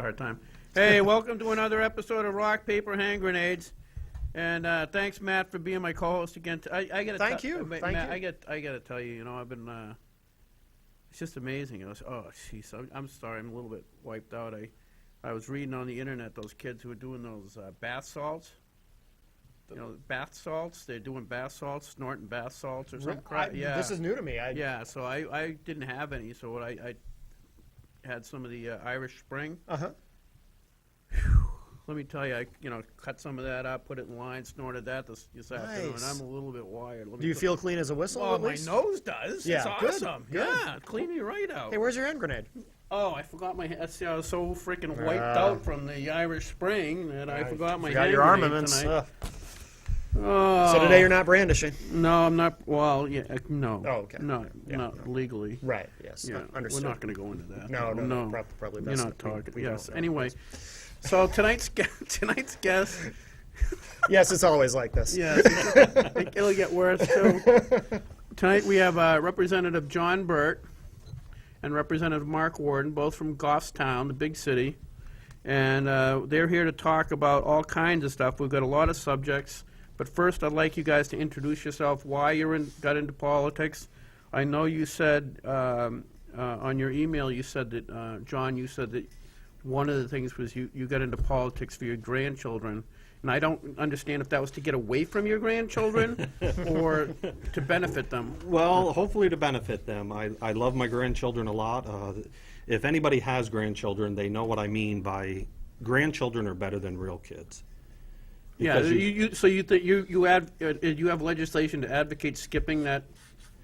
hard time. Hey, welcome to another episode of Rock, Paper, Hand Grenades. And thanks, Matt, for being my co-host again. I gotta Thank you. Matt, I gotta tell you, I've been. It's just amazing. Oh, jeez, I'm sorry, I'm a little bit wiped out. I was reading on the internet those kids who were doing those bath salts. Bath salts. They're doing bath salts, snorting bath salts or something. Yeah. This is new to me. So I didn't have any. So I had some of the Irish Spring. Uh-huh. Let me tell you, I cut some of that up, put it in line, snorted that this afternoon. Nice. I'm a little bit wired. Do you feel clean as a whistle? Oh, at my least? nose does. Yeah, It's awesome. good. Yeah, clean me right out. Hey, where's your hand grenade? Oh, I forgot my. See, I was so freaking wiped out from the Irish Spring that I forgot my. Forgot your hand grenade armaments. tonight. Oh. So today you're not brandishing. No, I'm not. Well, yeah, no. Oh, okay. No, not legally. Right. Yes. Yeah, Understood. we're not going to go into that. No. Probably best. You're not talking. we Yes. don't. Anyway, so tonight's guest. Yes, it's always like this. Yes, it'll get worse too. Tonight we have Representative John Burt and Representative Mark Warden, both from Goffstown, the big city, and they're here to talk about all kinds of stuff. We've got a lot of subjects, but first I'd like you guys to introduce yourself, why you got into politics. I know you said on your email, you said that, John, you said that one of the things was you got into politics for your grandchildren. And I don't understand if that was to get away from your grandchildren or to benefit them. Well, hopefully to benefit them. I love my grandchildren a lot. If anybody has grandchildren, they know what I mean by grandchildren are better than real kids. Yeah, Because so you have legislation to advocate skipping that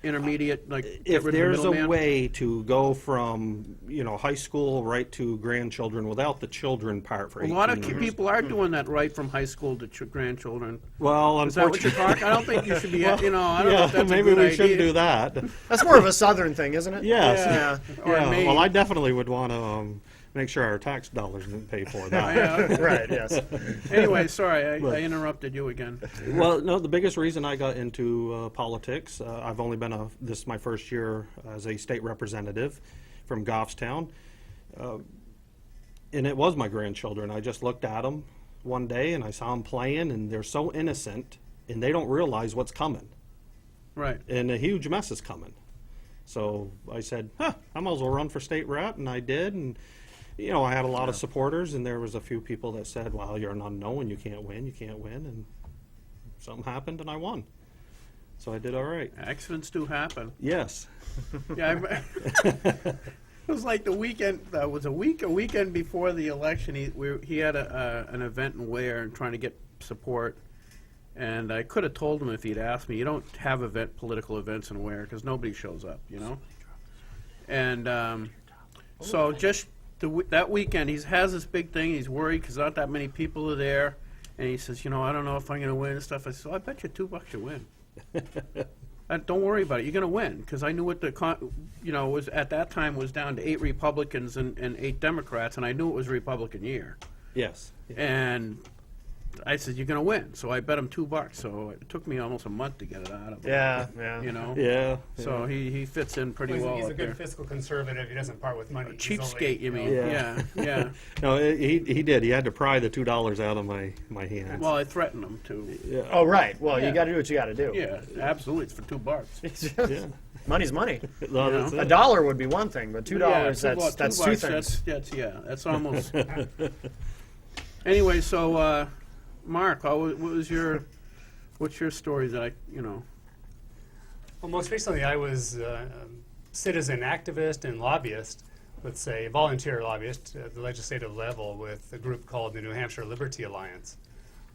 intermediate, like get if rid of the there's a middleman? way to go from high school right to grandchildren without the children part for A 18 lot of years. people are doing that right from high school to grandchildren. Well, Is that what you're unfortunately, talking? I don't think you should be. I don't know if that's maybe a good we idea. shouldn't do that. That's more of a southern thing, isn't it? Yes. Yeah. Or me. Well, I definitely would want to make sure our tax dollars didn't pay for that. Yeah. Right. Yes. Anyway, sorry, I interrupted you again. Well, no, the biggest reason I got into politics, I've only been this is my first year as a state representative from Goffstown, and it was my grandchildren. I just looked at them one day and I saw them playing, and they're so innocent, and they don't realize what's coming, Right. and a huge mess is coming. So I said, I might as well run for state rep, and I did, and I had a lot of supporters, and there was a few people that said, well, you're an unknown, you can't win, and something happened, and I won. So I did all right. Accidents do happen. Yes. Yeah, it was like the weekend. That was a weekend before the election. He had an event in Ware and trying to get support. And I could have told him if he'd asked me. You don't have political events in Ware because nobody shows up, And so just that weekend, he has this big thing. He's worried because not that many people are there. And he says, I don't know if I'm going to win and stuff. I said, I bet you $2 you win. Don't worry about it. You're going to win because I knew what was at that time was down to 8 Republicans and 8 Democrats, and I knew it was a Republican year. Yes. And I said, you're going to win. So I bet him $2. So it took me almost a month to get it out of him. Yeah. Yeah. So he fits in pretty well. He's a up good there. fiscal conservative. He doesn't part with money. Cheapskate, you mean? Yeah. Yeah. No, he did. He had to pry the $2 out of my hands. Well, I threatened him to. yeah. Oh, right. Well, Yeah. you got to do what you got to do. Yeah, absolutely. It's for $2. Yeah. Money's money. No, You that's know? A it. dollar would be one thing, but $2 Yeah, that's $2, two things. That's almost. Anyway, so Mark, what's your story that Well, most recently I was a citizen activist and lobbyist, let's say volunteer lobbyist at the legislative level with a group called the New Hampshire Liberty Alliance.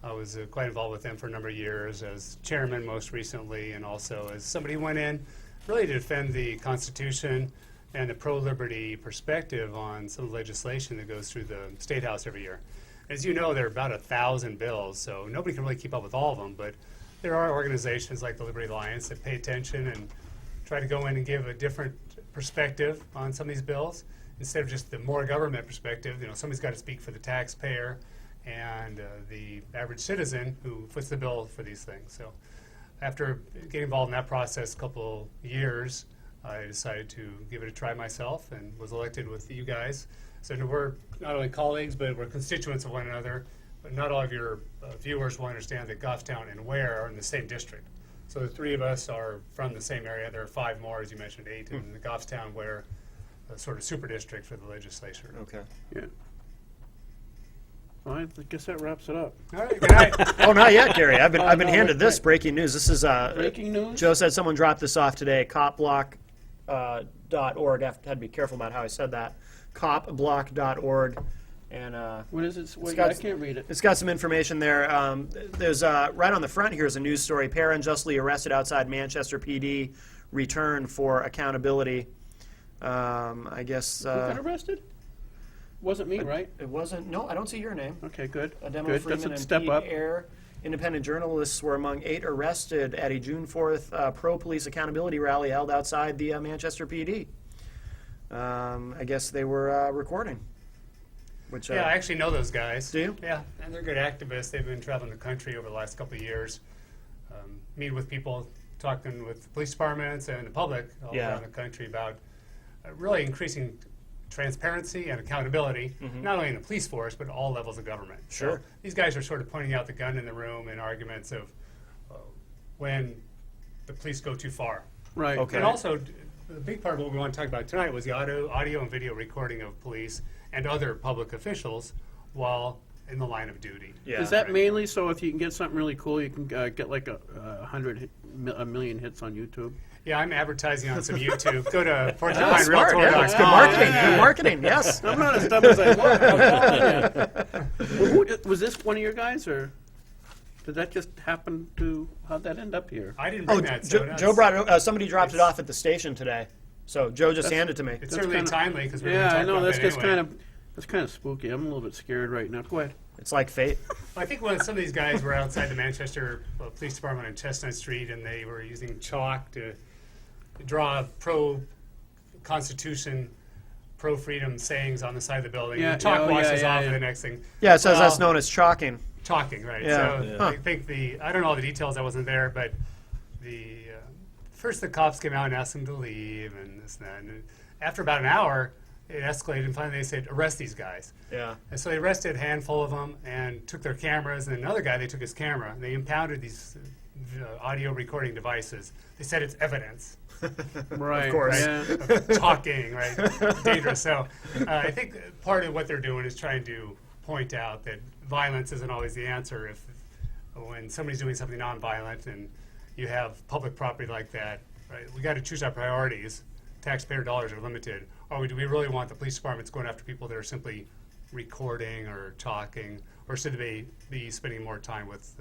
I was quite involved with them for a number of years as chairman most recently, and also as somebody who went in really to defend the Constitution and the pro-liberty perspective on some legislation that goes through the State House every year. As you know, there are about 1,000 bills, so nobody can really keep up with all of them, but there are organizations like the Liberty Alliance that pay attention and try to go in and give a different perspective on some of these bills instead of just the more government perspective. Somebody's got to speak for the taxpayer and the average citizen who foots the bill for these things. So after getting involved in that process a couple years, I decided to give it a try myself and was elected with you guys. So we're not only colleagues, but we're constituents of one another. But not all of your viewers will understand that Goffstown and Ware are in the same district. So the three of us are from the same area. There are 5 more, as you mentioned, 8 in the Goffstown Ware sort of super district for the legislature. Okay. Yeah. Well, I guess that wraps it up. All right, good night. Oh, not yet, Gary. I've been no, handed this wait. breaking news. This is Breaking news? Joe said someone dropped this off today. Copblock.org. I had to be careful about how I said that. Copblock.org. And What is it? Wait, got- I can't read it. it's got some information there. There's right on the front here is a news story. Pair unjustly arrested outside Manchester PD. Return for accountability. I guess Who got arrested? Wasn't me, right? it wasn't. No, I don't see your name. Okay, good. Demo Good. Freeman That's a and step Pete up. Ayer. Independent journalists were among 8 arrested at a June 4th pro-police accountability rally held outside the Manchester PD. I guess they were recording. Which, Yeah, I actually know those guys. Do you? Yeah, and they're good activists. They've been traveling the country over the last couple of years, meeting with people, talking with police departments and the public all Yeah. around the country about really increasing transparency and accountability, not only in the police force, but all levels of government. Sure. So these guys are sort of pointing out the gun in the room in arguments of when the police go too far. Right. Okay. And also, the big part of what we want to talk about tonight was the audio and video recording of police and other public officials while in the line of duty. Yeah. Is that right. mainly so if you can get something really cool, you can get like a million hits on YouTube? Yeah, I'm advertising on some YouTube. Go to That's smart. Yeah, it's good Porcupine.com. marketing. Good marketing. Yes. I'm not as dumb as I was. I'm telling you. Well, was this one of your guys, or did that just happen to? How'd that end up here? I didn't bring Oh, that. So Joe brought it. Somebody dropped it off at the station today. So Joe just handed it to me. It's That's certainly kinda- timely because we're Yeah, I going to know. talk That's about that just anyway. that's kind of spooky. I'm a little bit scared right now. Go ahead. It's like fate. I think when some of these guys were outside the Manchester Police Department on Chestnut Street and they were using chalk to draw pro-Constitution, pro-freedom sayings on the side of the building. Yeah, the chalk yeah, oh, washes yeah, off yeah. and the next thing. Yeah, it says Well, that's known as chalking. Talking, right. Yeah. So Yeah. I think I don't know all the details, I wasn't there, but first the cops came out and asked them to leave and this and that. And after about an hour, it escalated and finally they said, arrest these guys. Yeah. And so they arrested a handful of them and took their cameras, and another guy, they took his camera, and they impounded these audio recording devices. They said it's evidence Right. course. Yeah. of talking, right? Dangerous. So I think part of what they're doing is trying to point out that violence isn't always the answer. When somebody's doing something nonviolent and you have public property like that, right? We got to choose our priorities. Taxpayer dollars are limited. Do we really want the police departments going after people that are simply recording or talking, or should they be spending more time with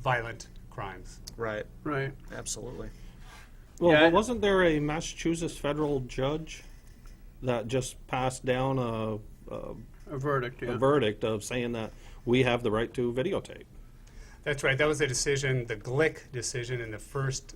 violent crimes? Right. Right. Absolutely. Well, Yeah, but wasn't there a Massachusetts federal judge that just passed down a A verdict. Yeah. verdict of saying that we have the right to videotape? That's right. That was a decision, the Glick decision in the First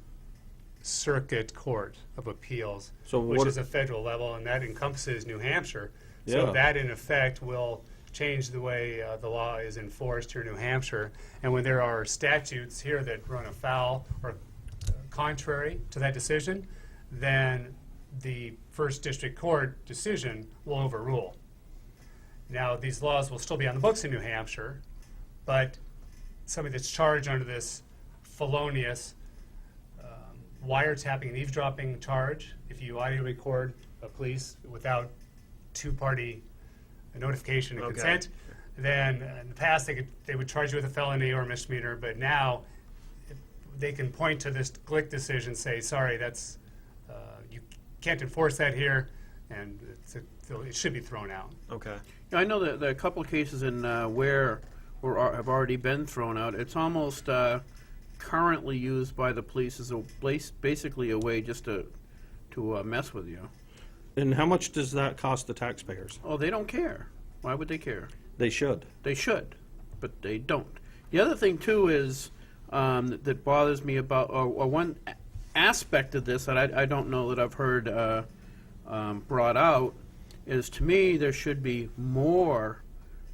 Circuit Court of Appeals, So which what- is a federal level, and that encompasses New Hampshire. So Yeah. that, in effect, will change the way the law is enforced here in New Hampshire. And when there are statutes here that run afoul or contrary to that decision, then the First District Court decision will overrule. Now, these laws will still be on the books in New Hampshire, but somebody that's charged under this felonious wiretapping and eavesdropping charge, if you audio record a police without two-party notification and Okay. consent, then in the past they would charge you with a felony or a misdemeanor, but now they can point to this Glick decision, say, sorry, that's you can't enforce that here, and it should be thrown out. Okay. Yeah, I know that there are a couple of cases in where have already been thrown out. It's almost currently used by the police as basically a way just to mess with you. And how much does that cost the taxpayers? Oh, they don't care. Why would they care? They should. They should, but they don't. The other thing too is that bothers me about or one aspect of this that I don't know that I've heard brought out is, to me, there should be more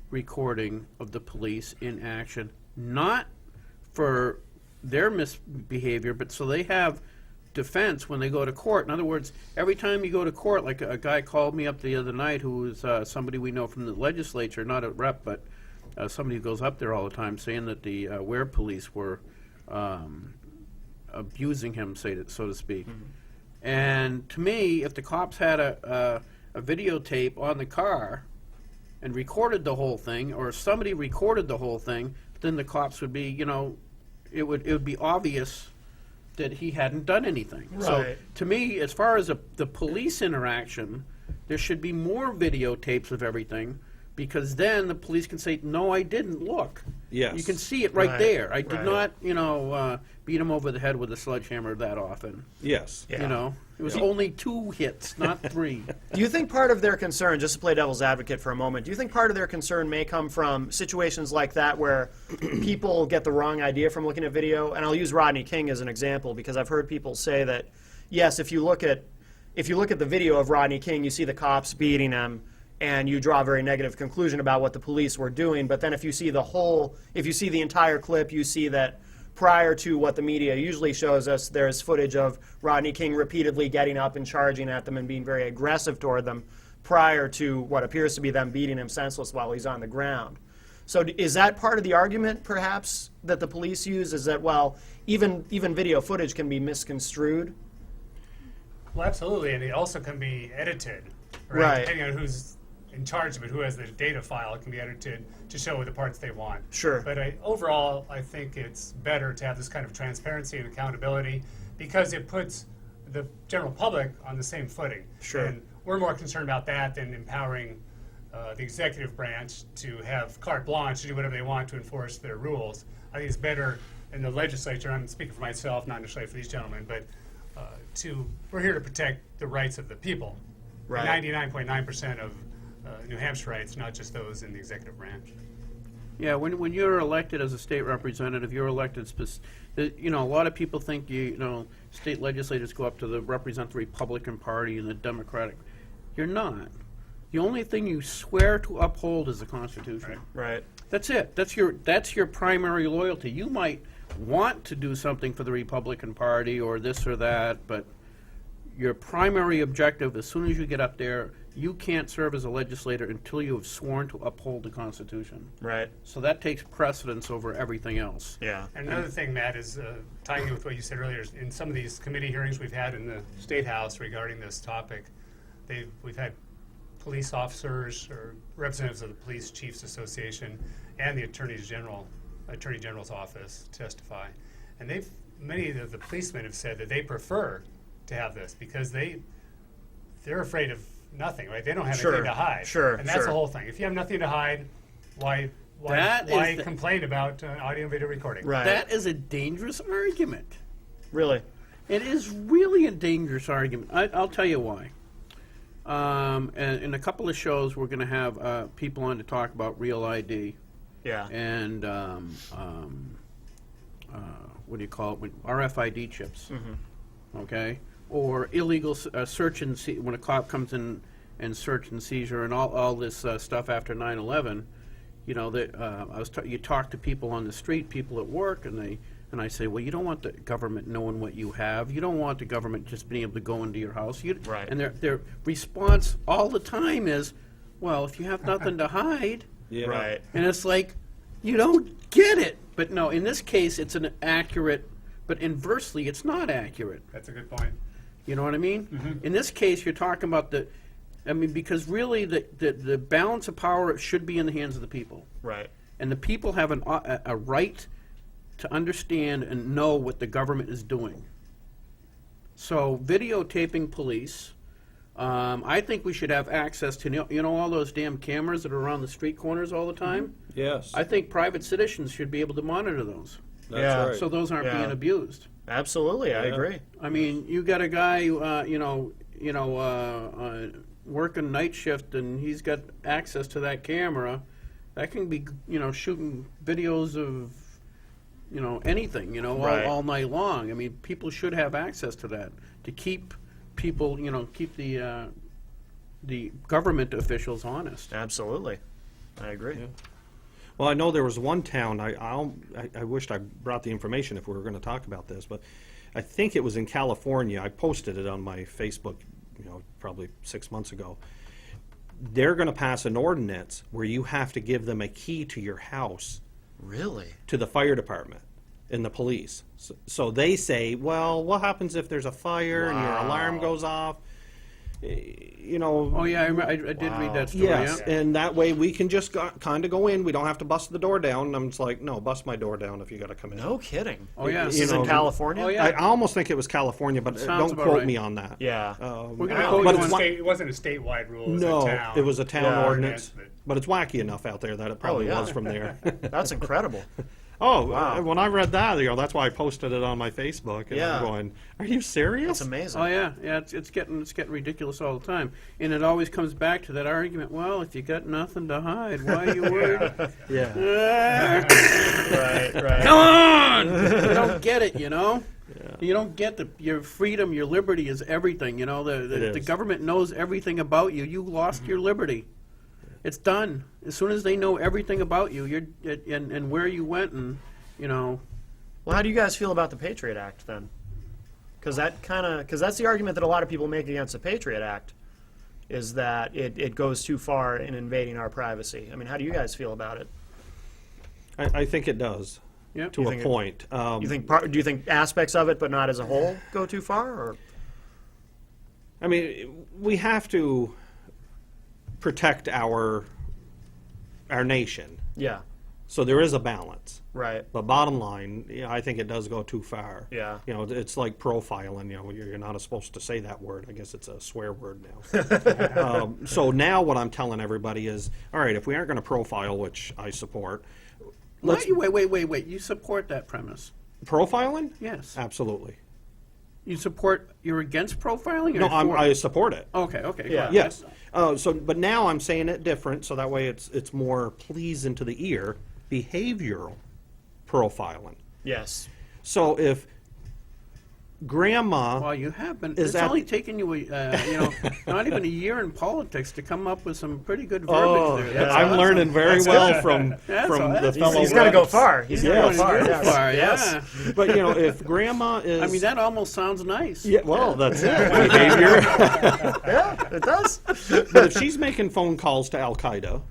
recording of the police in action, not for their misbehavior, but so they have defense when they go to court. In other words, every time you go to court, like a guy called me up the other night who was somebody we know from the legislature, not a rep, but somebody who goes up there all the time, saying that the Ware police were abusing him, so to speak. And to me, if the cops had a videotape on the car and recorded the whole thing, or if somebody recorded the whole thing, then the cops would be, it would be obvious that he hadn't done anything. So Right. to me, as far as the police interaction, there should be more videotapes of everything, because then the police can say, no, I didn't, look. Yes. You can see it right, Right, there. I did right. not, beat him over the head with a sledgehammer that often. Yes. Yeah. It was only 2 hits, not 3. Do you think part of their concern, just to play devil's advocate for a moment, do you think part of their concern may come from situations like that where people get the wrong idea from looking at video? And I'll use Rodney King as an example, because I've heard people say that, yes, if you look at the video of Rodney King, you see the cops beating him, and you draw a very negative conclusion about what the police were doing. But then if you see the entire clip, you see that prior to what the media usually shows us, there's footage of Rodney King repeatedly getting up and charging at them and being very aggressive toward them prior to what appears to be them beating him senseless while he's on the ground. So is that part of the argument, perhaps, that the police use, is that, well, even video footage can be misconstrued? Well, absolutely, and it also can be edited, Right. Depending on who's in charge of it, who has the data file, it can be edited to show the parts they want. Sure. But overall, I think it's better to have this kind of transparency and accountability, because it puts the general public on the same footing. Sure. And we're more concerned about that than empowering the executive branch to have carte blanche to do whatever they want to enforce their rules. I think it's better in the legislature, I'm speaking for myself, not necessarily for these gentlemen, but we're here to protect the rights of the people. Right. 99.9% of New Hampshireites, not just those in the executive branch. Yeah, when you're elected as a state representative, you're elected. A lot of people think state legislators go up to represent the Republican Party and the Democratic. You're not. The only thing you swear to uphold is the Constitution. Right. That's it. That's your primary loyalty. You might want to do something for the Republican Party or this or that, but your primary objective, as soon as you get up there, you can't serve as a legislator until you have sworn to uphold the Constitution. Right. So that takes precedence over everything else. Yeah. And another thing, Matt, is tying in with what you said earlier, in some of these committee hearings we've had in the State House regarding this topic, we've had police officers or representatives of the Police Chiefs Association and the Attorney General's office testify. And many of the policemen have said that they prefer to have this because they're afraid of nothing, right? They don't have Sure, anything to hide. sure, And that's sure. the whole thing. If you have nothing to hide, why That is the- complain about audio and video recording? Right. That is a dangerous argument. Really. It is really a dangerous argument. I'll tell you why. And in a couple of shows, we're going to have people on to talk about Real ID Yeah. and what do you call it? RFID chips. Okay, or illegal search and when a cop comes in and search and seizure and all this stuff after 9/11. You talk to people on the street, people at work, and I say, well, you don't want the government knowing what you have. You don't want the government just being able to go into your house. Right. And their response all the time is, well, if you have nothing to hide, Yeah. Right. and it's like, you don't get it. But no, in this case, it's an accurate, but inversely, it's not accurate. That's a good point. You know what I mean? In this case, you're talking about because really the balance of power should be in the hands of the people. Right. And the people have a right to understand and know what the government is doing. So videotaping police, I think we should have access to, all those damn cameras that are around the street corners all the time? Yes. I think private citizens should be able to monitor those, That's Yeah. right. so those aren't Yeah. being abused. Absolutely. I Yeah. agree. I mean, you got a guy, working night shift, and he's got access to that camera. That can be, shooting videos of, anything, Right. all night long. I mean, people should have access to that to keep people, keep the government officials honest. Absolutely. I agree. Yeah. Well, I know there was one town, I wished I brought the information if we were going to talk about this, but I think it was in California. I posted it on my Facebook, probably 6 months ago. They're going to pass an ordinance where you have to give them a key to your house Really? to the fire department and the police. So they say, well, what happens if there's a fire and your alarm goes off? Oh, yeah, I did read that story, Yes, yeah. and that way we can just kind of go in. We don't have to bust the door down. And I'm just like, no, bust my door down if you got to come in. No kidding. Oh, yeah. This is in California? Oh, yeah. I almost think it was California, but Sounds don't about quote right. me on that. Yeah. We're I gonna don't quote think you it, was on- it wasn't a statewide rule. It was No, a town. it was a town Yeah. ordinance, But- but it's wacky enough out there that it probably yeah. was from there. That's incredible. Oh, Wow. when I read that, that's why I posted it on my Facebook. And Yeah. I'm going, are you serious? That's amazing. Oh yeah, it's getting ridiculous all the time, and it always comes back to that argument. Well, if you got nothing to hide, why are you worried? Yeah. Right. Come on! You don't get it, you know. You don't get your freedom, your liberty is everything. You know, the is. government knows everything about you. You lost your liberty. It's done. As soon as they know everything about you, and where you went, and Well, how do you guys feel about the Patriot Act then? Because that's the argument that a lot of people make against the Patriot Act, is that it goes too far in invading our privacy. I mean, how do you guys feel about it? I think it does, yeah. to You a think point. Do you think aspects of it, but not as a whole, go too far? Or I mean, we have to protect our nation. yeah, So there is a balance. right. But bottom line, I think it does go too far. Yeah. It's like profiling. You're not supposed to say that word. I guess it's a swear word now. So now what I'm telling everybody is, all right, if we aren't going to profile, which I support, let's Wait. You support that premise? profiling. Yes. Absolutely. You're against profiling? Or No, for I support it. Okay. Okay. Yeah. go on. Yes. But now I'm saying it different, so that way it's more pleasing to the ear. Behavioral profiling. Yes. So if grandma, Well, you have been. Is It's that- only taken you, not even a year in politics to come up with some pretty good verbiage oh, there. That's I'm awesome. learning very well from That's from all- the that's- fellow. He's got to go reps. far. He's got to Going go far. very Yes. far, Yes. yeah. But if grandma is, I mean, that almost sounds nice. yeah, well, that's it. Behavior. Yeah, it does. But if she's making phone calls to Al Qaeda,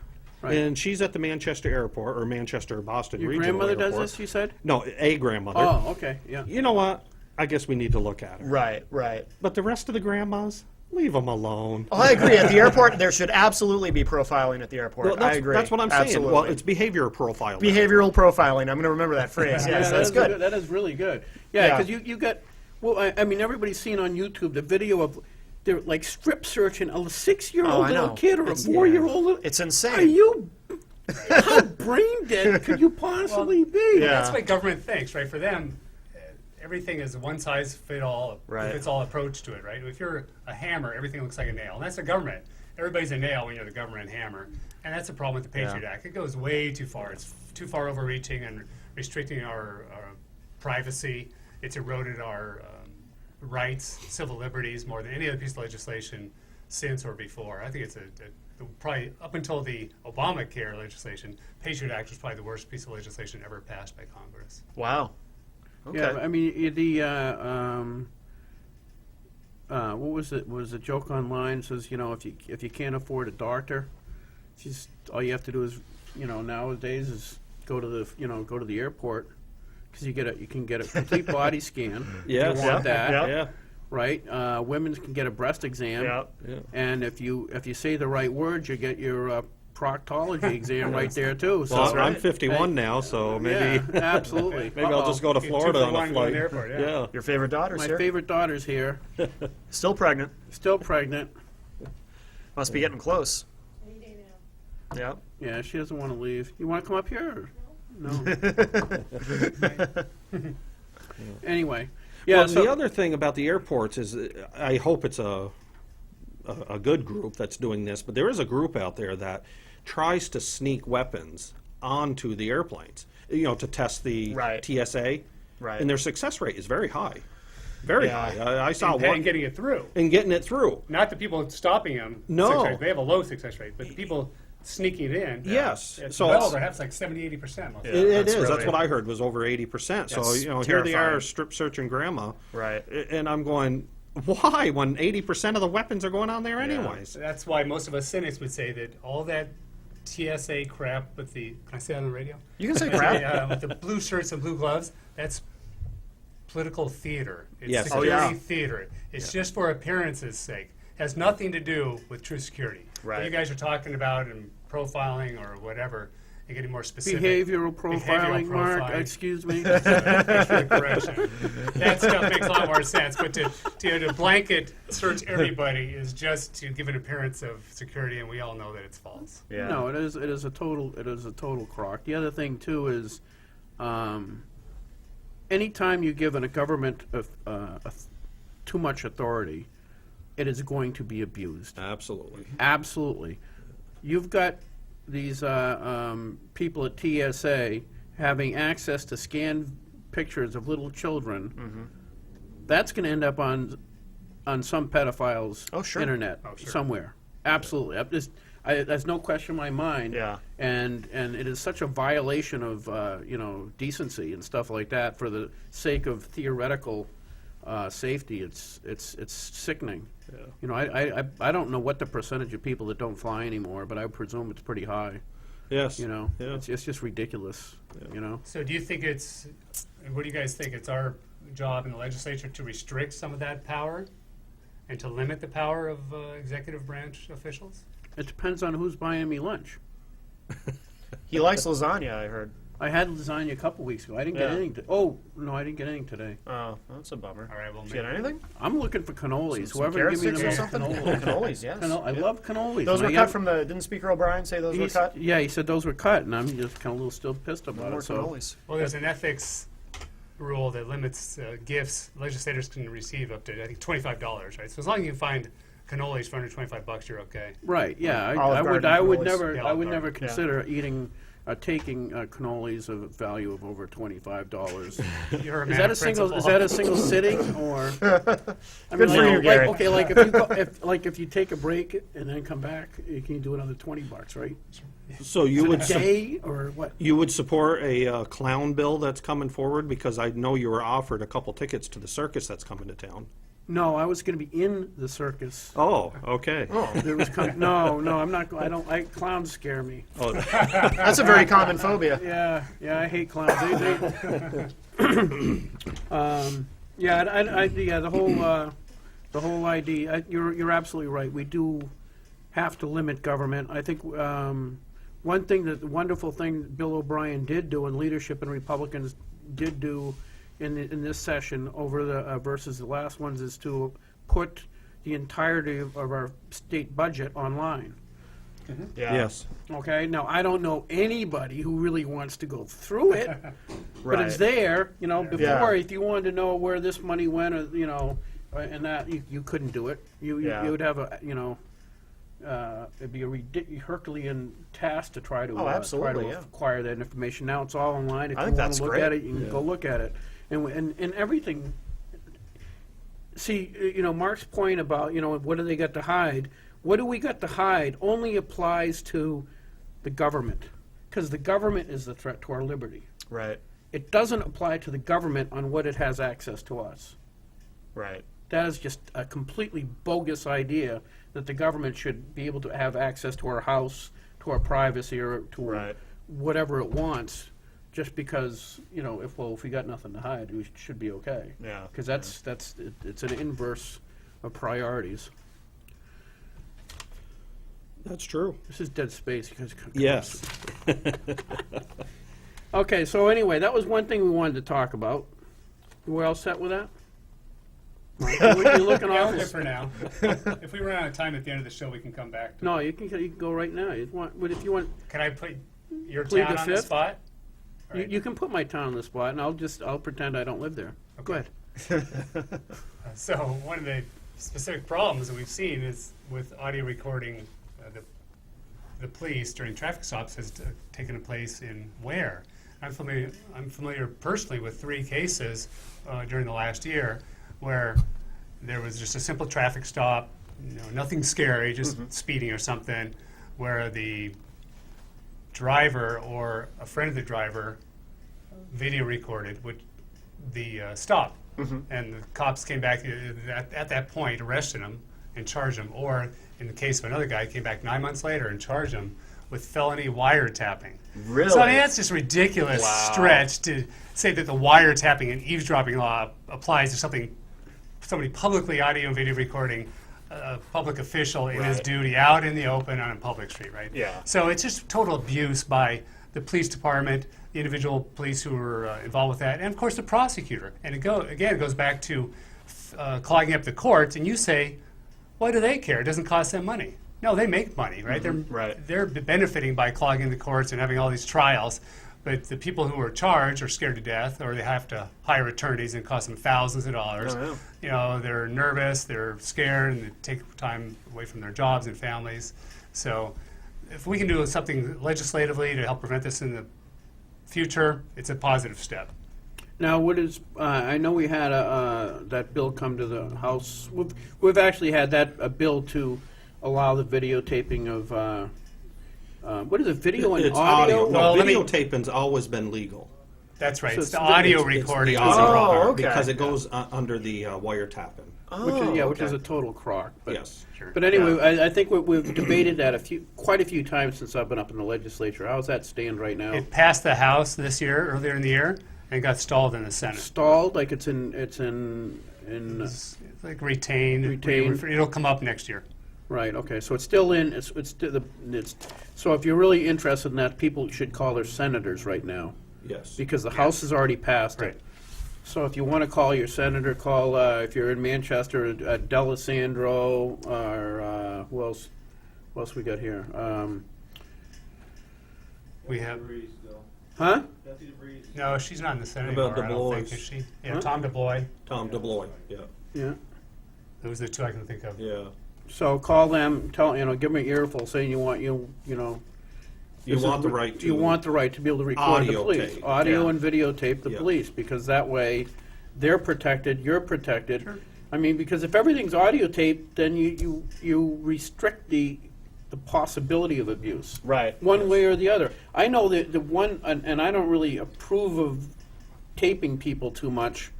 Right. and she's at the Manchester airport or Manchester Boston Your Regional grandmother Airport. does this, you said? No, a grandmother. Oh, okay, yeah. You know what? I guess we need to look at her. Right. But the rest of the grandmas, leave them alone. Oh, I agree. At the airport, there should absolutely be profiling at the airport. Well, that's, I agree. That's what I'm saying. Absolutely. Well, it's behavior profiling. Behavioral profiling. I'm going to remember that phrase. Yes, that that's is good. That is really good. Yeah, Yeah. because you got, well, I mean, everybody's seen on YouTube the video of, they're like strip searching a 6-year-old Oh, I little know. kid or a It's- 4-year-old little. It's insane. Are you, how brain dead could you possibly be? Yeah. That's what government thinks, right? For them, everything is a one-size-fit-all, Right. fits-all approach to it, right? If you're a hammer, everything looks like a nail, and that's the government. Everybody's a nail when you're the government hammer, and that's the problem with the Patriot Act. It goes way too far. It's too far overreaching and restricting our privacy. It's eroded our rights, civil liberties, more than any other piece of legislation since or before. I think it's probably up until the Obamacare legislation, Patriot Act was probably the worst piece of legislation ever passed by Congress. Wow. Okay. Yeah, I mean, what was it? Was a joke online? It says, if you can't afford a doctor, just all you have to do is, nowadays is go to the airport, because you can get a complete body scan. Yes. You want Yeah, that, yeah. Yeah. right? Women can get a breast exam. Yeah. Yeah. And if you say the right words, you get your proctology exam right there too. So Well, I'm right. 51 now, so maybe yeah, absolutely. maybe I'll just go to Get Florida 2 for on a 1 going flight. to the airport, yeah. Your favorite daughter, My sir? favorite daughter's here, Still pregnant. still pregnant. Must be getting close. Yeah. Yeah, she doesn't want to leave. You want to come up here? Or? No. Anyway, yeah. Well, so the other thing about the airports is, I hope it's a good group that's doing this, but there is a group out there that tries to sneak weapons onto the airplanes, to test the Right. TSA, Right. and their success rate is very high, very Yeah. high. I saw And one getting it through. and getting it through. Not the people stopping them. No. Success rate. They have a low success rate, but the people sneaking in. Yes. It's So well, it's- perhaps like 70-80% most of It the time. is. That's That's really- what I heard was over 80%. So, That's here they are terrifying. strip searching grandma. Right. And I'm going, why? When 80% of the weapons are going on there anyways. That's why most of us cynics would say that all that TSA crap with the, can I say that on the radio? You can say crap. With the blue shirts and blue gloves, that's political theater. It's Yes. Oh, security yeah. theater. It's just for appearances' sake. Has nothing to do with true security. What Right. you guys are talking about and profiling or whatever, and getting more specific. Behavioral profiling, Mark, profiling. excuse me. Correction. That stuff makes a lot more sense. But to blanket search everybody is just to give an appearance of security, and we all know that it's false. Yeah. No, it is a total crock. The other thing too is, anytime you give a government too much authority, it is going to be abused. Absolutely. Absolutely. You've got these people at TSA having access to scanned pictures of little children. That's going to end up on some pedophile's Oh, sure. internet Oh, sure. somewhere. Absolutely. There's no question in my mind. Yeah. And it is such a violation of decency and stuff like that for the sake of theoretical safety. It's sickening. Yeah. You know, I don't know what the percentage of people that don't fly anymore, but I presume it's pretty high. Yes. You know, Yeah. it's just ridiculous. You know, So do you think what do you guys think? It's our job in the legislature to restrict some of that power and to limit the power of executive branch officials? it depends on who's buying me lunch. He likes lasagna, I heard. I had lasagna a couple weeks ago. I didn't get Yeah. anything. Oh no, I didn't get anything today. Oh, that's a bummer. All right, well, Did you get maybe- anything? I'm looking for cannolis. Some Whoever carrot give me the sticks or most something? cannolis. Cannolis, yes. I Yeah. love cannolis. Those And were I cut got- from the. Didn't Speaker O'Brien say those were he's- cut? Yeah, he said those were cut, and I'm just kind of a little still pissed No about more it. So cannolis. Well, there's an ethics rule that limits gifts legislators can receive up to, I think, $25, right? So as long as you find cannolis for under $25, you're okay. right, yeah, Olive Garden I would cannolis. never, Yeah, I would Olive never Garden. consider taking cannolis of a value of over $25. You're a Is man that of a single? principle. Is that a single sitting, or? I Good for you, Gary. Okay, like if you go, if you take a break and then come back, you can do another $20, right? So you would Day or what? you would support a clown bill that's coming forward, because I know you were offered a couple tickets to the circus that's coming to town. No, I was going to be in the circus. Oh, okay. There was no, I'm not. I don't. Clowns scare me. Oh, That's a very common phobia. Yeah, I hate clowns. The whole idea. You're absolutely right. We do have to limit government. I think one thing the wonderful thing Bill O'Brien did do, and leadership and Republicans did do in this session over the versus the last ones, is to put the entirety of our state budget online. Yeah. yes. Okay, now I don't know anybody who really wants to go through it, but it's Right. there. You know, before Yeah. if you wanted to know where this money went, or and that you couldn't do it. You Yeah. would have a it'd be a Herculean task to try to absolutely, yeah. acquire that information. Now it's all online. If I you think want that's to look great. at it, you can go look at it, and everything. See, Mark's point about what do they got to hide? What do we got to hide only applies to the government, because the government is the threat to our liberty. Right. It doesn't apply to the government on what it has access to us. Right. That is just a completely bogus idea that the government should be able to have access to our house, to our privacy, or to Right. whatever it wants, just because if we got nothing to hide, we should be okay. Yeah. Because it's an inverse of priorities. That's true. This is dead space. Yes. Okay, so anyway, that was one thing we wanted to talk about. You all set with that? You're looking Yeah, off. we're good for now. If we run out of time at the end of the show, we can come back. No, you can go right now. If you want, Can I put your Plead town the on the fifth? spot? All right. you can put my town on the spot, and I'll pretend I don't live there. Go ahead. So one of the specific problems that we've seen is with audio recording the police during traffic stops has taken place in Ware. I'm familiar personally with 3 cases during the last year where there was just a simple traffic stop, nothing scary, just speeding or something, where the driver or a friend of the driver video recorded the stop. And the cops came back at that point, arrested him and charged him. Or in the case of another guy, came back 9 months later and charged him with felony wiretapping. Really? So I mean, that's just ridiculous stretch to say that the wiretapping and eavesdropping law applies to somebody publicly audio and video recording a public official in his duty out in the open on a public street, right? Yeah. So it's just total abuse by the police department, the individual police who were involved with that, and of course the prosecutor. And it goes back to clogging up the courts. And you say, why do they care? It doesn't cost them money. No, they make money, right? They're benefiting by clogging the courts and having all these trials. But the people who are charged are scared to death, or they have to hire attorneys and it costs them thousands of dollars. Oh, yeah. You know, they're nervous, they're scared, and they take time away from their jobs and families. So if we can do something legislatively to help prevent this in the future, it's a positive step. Now, what is, I know we had that bill come to the House. We've actually had a bill to allow the videotaping of, what is it, video and It's audio? No, Well, let me- videotaping's always been legal. That's right. So it's the it's- audio It's the recording. audio is the problem. Oh, okay. Because it goes under the wiretapping. Which is a total crock. But, Yes. Sure. But anyway, I think we've debated that quite a few times since I've been up in the legislature. How's that stand right now? It passed the House this year, earlier in the year, and got stalled in the Senate. Stalled, like it's in It's like retained. Retained. It'll come up next year. right. Okay, so it's still in. It's so if you're really interested in that, people should call their senators right now Yes. because the House has already passed Right. it. So if you want to call your senator, call if you're in Manchester, D'Alessandro, or who else? Who else we got here? We have. Huh? No, she's not in the Senate How about anymore, I don't think, DeBlois? is she? Yeah, Huh? Tom DeBlois. Tom DeBlois. Yeah. Yeah. Those are the two I can think of. Yeah. So call them. Tell give them an earful, saying you want You this is want the what- right to. You want the right to be able to record the Audio police, tape. audio Yeah. and videotape the Yeah. police, because that way they're protected, you're protected. Sure. I mean, because if everything's audio taped, then you restrict the possibility of abuse, Right. one way or the other. I know that the one, and I don't really approve of taping people too much,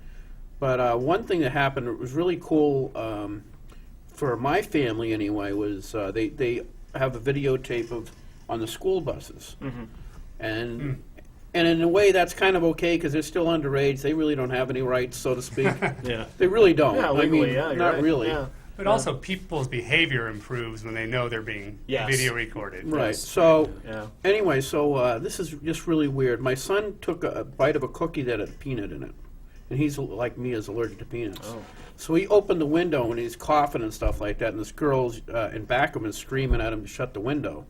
but one thing that happened that was really cool for my family anyway was they have a videotape on the school buses, and in a way that's kind of okay because they're still underage. They really don't have any rights, so to speak. Yeah. They really don't. Yeah, I legally, mean, yeah, you're not right. really. Yeah. But also, people's behavior improves when they know they're being Yes. video recorded. Right. So Yeah. anyway, so this is just really weird. My son took a bite of a cookie that had a peanut in it, and he's like me, is allergic to peanuts. Oh. So he opened the window and he's coughing and stuff like that, and this girl's in back of him is screaming at him to shut the window.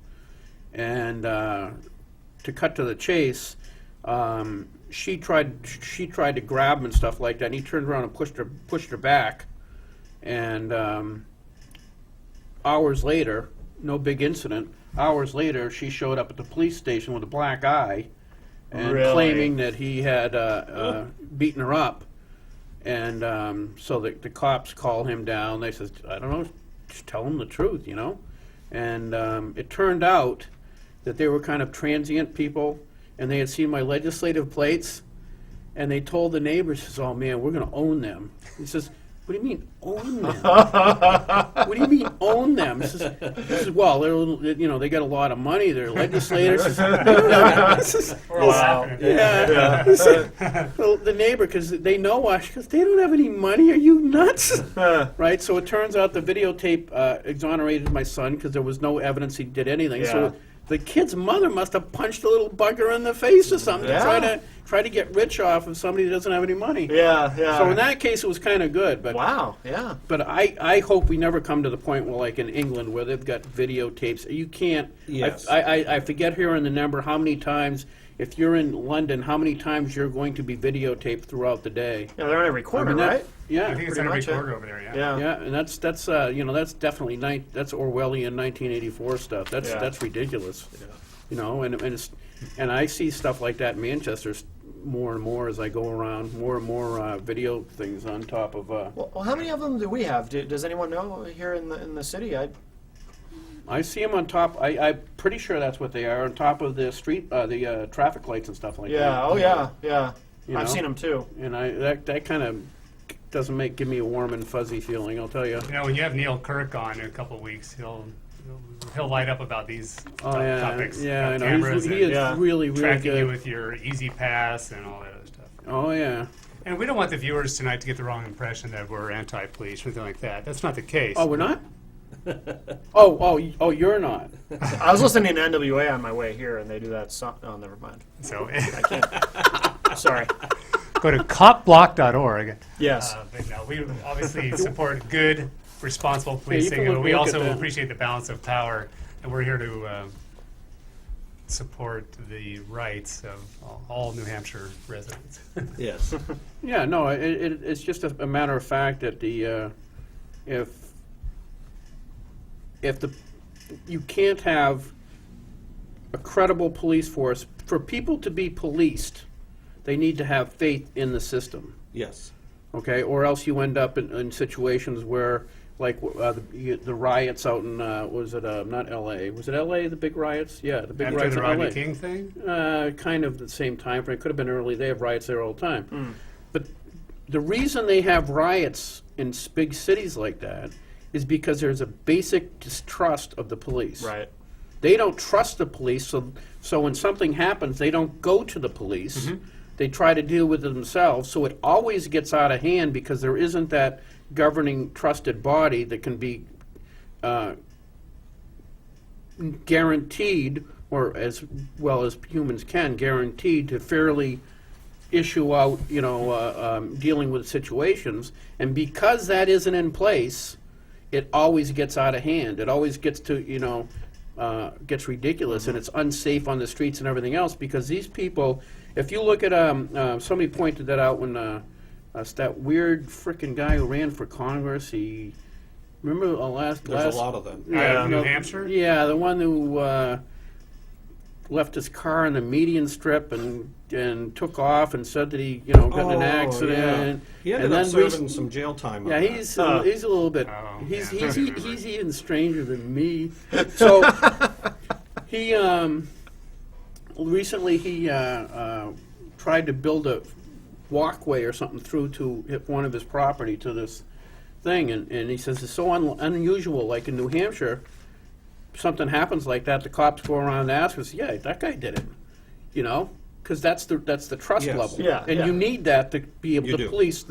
And to cut to the chase, she tried to grab him and stuff like that, and he turned around and pushed her back. And hours later, no big incident. Hours later, she showed up at the police station with a black eye, and Really? claiming that he had beaten her up. And so the cops call him down. They says, I don't know, just tell him the truth, And it turned out that they were kind of transient people, and they had seen my legislative plates, and they told the neighbors, says, oh man, we're going to own them. He says, what do you mean own them? What do you mean own them? He says, well, they got a lot of money. They're legislators. He says, Wow. yeah. He said, well, the neighbor, because they know us, because they don't have any money. Are you nuts? Right? So it turns out the videotape exonerated my son because there was no evidence he did anything. Yeah. So the kid's mother must have punched a little bugger in the face or something Yeah. to try to get rich off of somebody that doesn't have any money. Yeah, yeah. So in that case, it was kind of good. But Wow, yeah. but I hope we never come to the point where, like in England, where they've got videotapes. You can't. Yes. I forget here in the number how many times. If you're in London, how many times you're going to be videotaped throughout the day? Yeah, they're on every corner, that- right? Yeah. I think it's Pretty on every much, yeah. corner over there, yeah. Yeah. Yeah, and that's that's definitely that's Orwellian 1984 stuff. Yeah. That's ridiculous. And I see stuff like that in Manchester more and more as I go around. More and more video things on top of. Well, how many of them do we have? Does anyone know here in the city? I see them on top, I'm pretty sure that's what they are, on top of the street, the traffic lights and stuff like that. Yeah, oh yeah, yeah. You I've know? seen them too. And that kind of doesn't give me a warm and fuzzy feeling, I'll tell you. You know, when you have Neil Kirk on in a couple of weeks, he'll light up about these Oh, yeah, topics. yeah, I about know. cameras He is Yeah. really, really tracking you good. with your Easy Pass and all that other stuff. Oh, yeah. And we don't want the viewers tonight to get the wrong impression that we're anti-police or anything like that. That's not the case. Oh, we're not? Oh, you're not. I was listening to NWA on my way here, and they do that song. Oh, never mind. So I can't. Sorry. go to copblock.org. Yes. But no, we obviously support good, responsible policing, can look- and we look at also that. appreciate the balance of power, and we're here to support the rights of all New Hampshire residents. Yes. Yeah, no, it's just a matter of fact that you can't have a credible police force. For people to be policed, they need to have faith in the system, Yes. okay? Or else you end up in situations where, like the riots out in, was it not L.A.? Was it L.A., the big riots? Yeah, the big After riots the in Rodney L.A. King thing? Kind of the same time frame. Could have been early. They have riots there all the time. But the reason they have riots in big cities like that is because there's a basic distrust of the police. Right. They don't trust the police, so when something happens, they don't go to the police. They try to deal with it themselves. So it always gets out of hand because there isn't that governing trusted body that can be guaranteed, or as well as humans can, guaranteed to fairly issue out, dealing with situations. And because that isn't in place, it always gets out of hand. It always gets to, gets ridiculous, and it's unsafe on the streets and everything else, because these people, if you look at, somebody pointed that out when, that weird frickin' guy who ran for Congress, remember last... There's a lot of them. New Hampshire? Yeah, the one who left his car in the median strip and took off and said that he, got in an accident. Yeah. He ended and up then serving some jail time. yeah, on he's that. he's a little bit. Oh, He's yeah. he's even stranger than me. So he recently he tried to build a walkway or something through to one of his property to this thing, and he says it's so unusual. Like in New Hampshire, something happens like that, the cops go around and ask us, yeah, that guy did it, because that's the trust Yes. level, Yeah, and yeah. you need that to be able You to do. police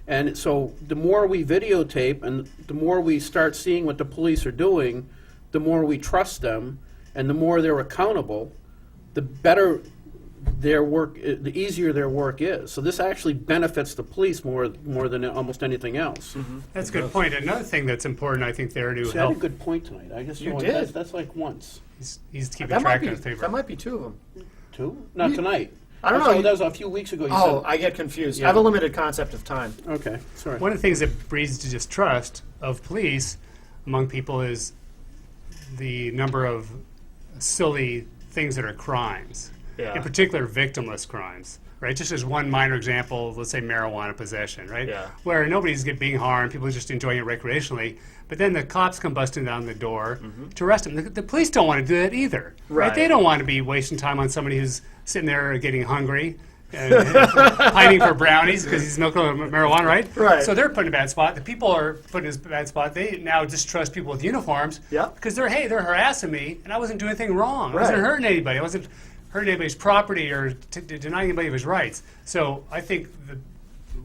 and so the more we videotape and the more we start seeing what the police are doing, the more we trust them, and the more they're accountable, the better their work, the easier their work is. So this actually benefits the police more than almost anything else. That's a good point. Another thing that's important, I think, there to See, I had a help, good point tonight. I guess You know, did. That's like once. he's keeping That might track be. of the paper. That might be two of them. Two? Not tonight. I don't That's- know. That was a few weeks ago. You Oh, said. I get confused. Yeah. I have a limited concept of time. Okay, sorry. One of the things that breeds distrust of police among people is the number of silly things that are crimes. Yeah. In particular, victimless crimes. Right, just as one minor example, let's say marijuana possession, right? Yeah. Where nobody's being harmed, people are just enjoying it recreationally, but then the cops come busting down the door to arrest them. The police don't want to do that either, right? They Right. don't want to be wasting time on somebody who's sitting there getting hungry, and pining for brownies because he's smoking marijuana, right? Right. So they're put in a bad spot. The people are put in a bad spot. They now distrust people with uniforms. Yeah. Because they're harassing me, and I wasn't doing anything wrong. I wasn't Right. hurting anybody. I wasn't hurting anybody's property or denying anybody of his rights. So I think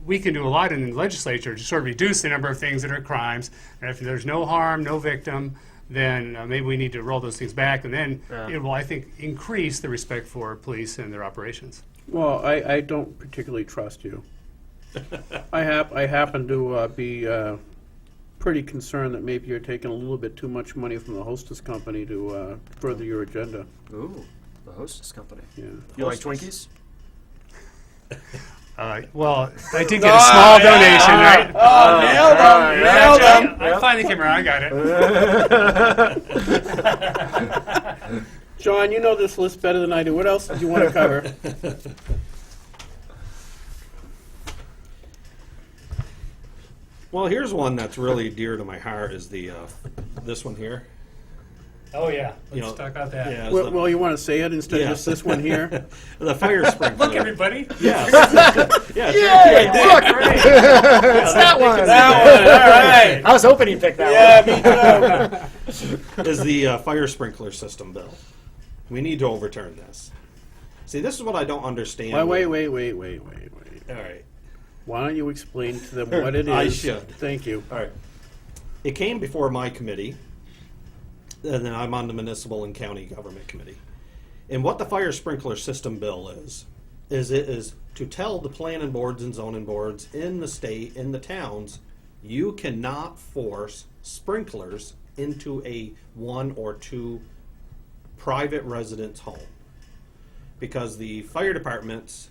we can do a lot in the legislature to sort of reduce the number of things that are crimes. And if there's no harm, no victim, then maybe we need to roll those things back, and then Yeah. it will, I think, increase the respect for police and their operations. Well, I don't particularly trust you. I happen to be pretty concerned that maybe you're taking a little bit too much money from the hostess company to further your agenda. Ooh, the hostess company. Yeah. You like Twinkies? Well, I did get a small donation, right? Oh, nailed him! Nailed him! I finally came around. I got it. John, you know this list better than I do. What else did you want to cover? Well, here's one that's really dear to my heart is the this one here. Oh, yeah. You Let's know, talk about that. Yeah, Well, you want to say it instead of Yeah. just this one here? the fire sprinkler. Look, everybody. Yes. yeah. Yay! Look, It's that one. All right. I was hoping he'd pick that one. Is the fire sprinkler system bill. We need to overturn this. See, this is what I don't understand. Wait. All right. Why don't you explain to them what it is? I should. Thank you. All right. It came before my committee, and then I'm on the municipal and county government committee. And what the fire sprinkler system bill is it is to tell the planning boards and zoning boards in the state, in the towns, you cannot force sprinklers into a 1 or 2 private residence home. Because the fire departments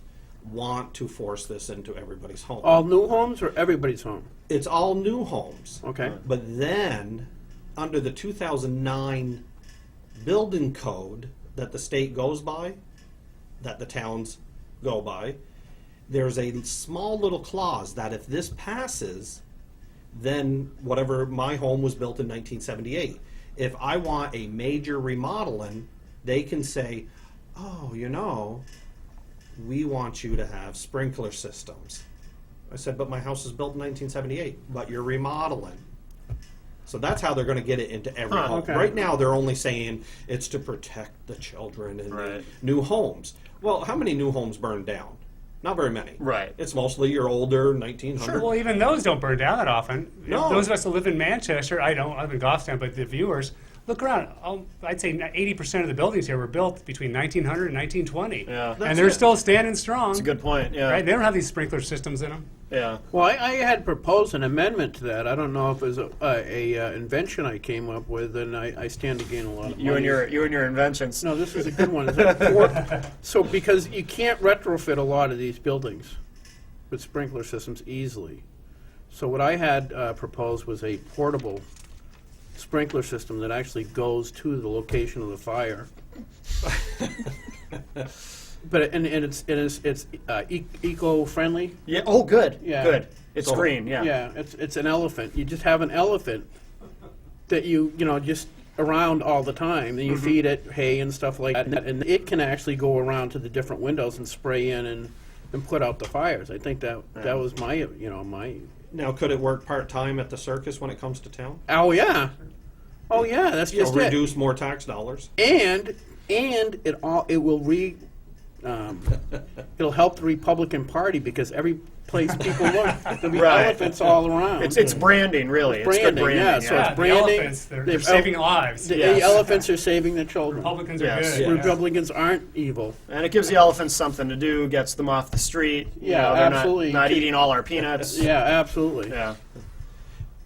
want to force this into everybody's home. All new homes or everybody's home? It's all new homes. Okay. But then, under the 2009 building code that the state goes by, that the towns go by, there's a small little clause that if this passes, then whatever, my home was built in 1978. If I want a major remodeling, they can say, oh, you know, we want you to have sprinkler systems. I said, but my house was built in 1978, but you're remodeling. So that's how they're going to get it into every home. okay. Right now, they're only saying it's to protect the children in the Right. new homes. Well, how many new homes burned down? Not very many. Right. It's mostly your older 1900. Well, even those don't burn down that often. No. Those of us that live in Manchester, I don't, I live in Goffstown, but the viewers, look around. I'd say 80% of the buildings here were built between 1900 and 1920. Yeah. That's And they're it. still standing strong. That's a good point. Yeah. Right? They don't have these sprinkler systems in them. Yeah. Well, I had proposed an amendment to that. I don't know if it was a invention I came up with, and I stand to gain a lot of money. You and your inventions. No, this is a good one. Is it 4? So because you can't retrofit a lot of these buildings with sprinkler systems easily. So what I had proposed was a portable sprinkler system that actually goes to the location of the fire. But it's eco-friendly. Yeah. Oh, good. Yeah. Good. It's So- green. Yeah. Yeah, it's an elephant. You just have an elephant that you know just around all the time, and you feed it hay and stuff like that, and it can actually go around to the different windows and spray in and put out the fires. I think that was my my. Now, could it work part-time at the circus when it comes to town? Oh yeah, that's just it. Reduce more tax dollars? And it will it'll help the Republican Party because every place people look, there'll be Right. elephants all around. It's branding, really. It's good branding, branding. yeah, so it's the branding. elephants, they're They've- saving lives. The Yes. elephants are saving the children. Republicans are Yes. good. Yeah. Republicans aren't evil. And it gives the elephants something to do, gets them off the street. Yeah, they're absolutely. Not eating all our peanuts. Yeah, absolutely. Yeah.